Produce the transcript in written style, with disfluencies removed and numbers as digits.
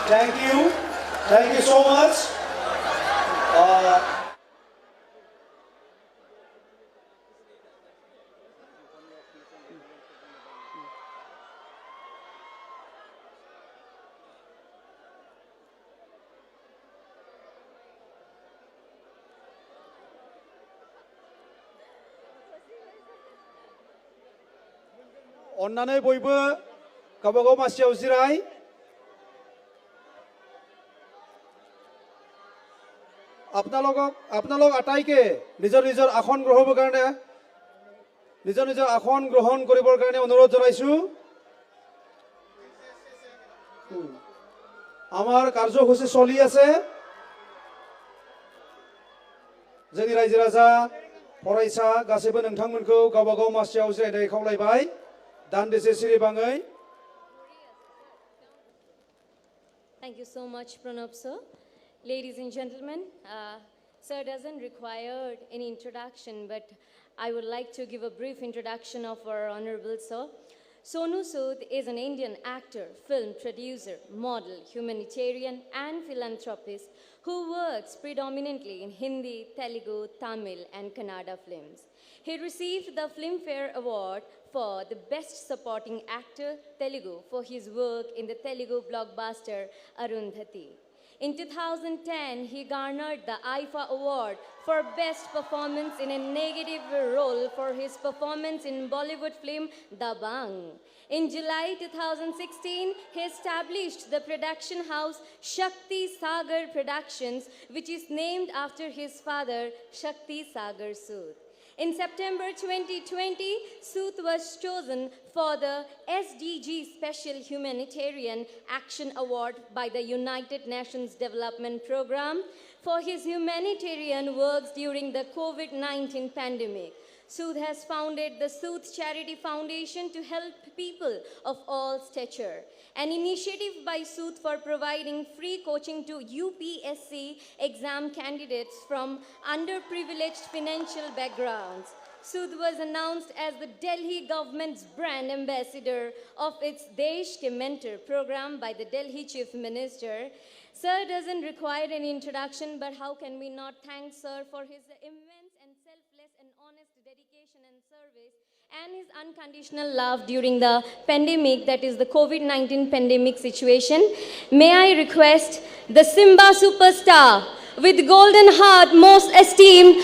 Thank you. Thank you so much. अन्नानै बयबो गावबागाव मासियाव जिराय আপোনালোক আটাইকে নিজৰ নিজৰ আসন গ্ৰহণ কৰিবৰ কাৰণে অনুৰোধ জনাইছো আমাৰ কাৰ্যসূচী চলি আছে जोंनि रायजो राजा फरायसा गासैबो नोंथांमोनखौ गावबागाव मासियाव जिरायनाय खावलायबाय दान्दिसे सिरिबाङै Thank you so much, Pranab sir. Ladies and gentlemen, sir doesn't require any introduction, but I would like to give a brief introduction of our honorable sir. Sonu Sood is an Indian actor, film producer, model, humanitarian, and philanthropist who works predominantly in Hindi, Telugu, Tamil, and Kannada films. He received the Filmfare Award for the Best Supporting Actor, Telugu, for his work in the Telugu blockbuster Arundhati. In 2010, he garnered the IFA Award for Best Performance in a Negative Role for his performance in Bollywood film Dabang. In July 2016, he established the production house Shakti Sagar Productions, which is named after his father, Shakti Sagar Sood. In September 2020, Sood was chosen for the SDG Special Humanitarian Action Award by the United Nations Development Programme for his humanitarian works during the COVID-19 pandemic. Sood has founded the Sood Charity Foundation to help people of all stature, an initiative by Sood for providing free coaching to UPSC exam candidates from underprivileged financial backgrounds. Sood was announced as the Delhi government's brand ambassador of its Desh Ke Mentor program by the Delhi Chief Minister. Sir doesn't require any introduction, but how can we not thank Sir for his immense and selfless and honest dedication and service and his unconditional love during the pandemic, that is the COVID-19 pandemic situation. May I request the Simba superstar with golden heart, most esteemed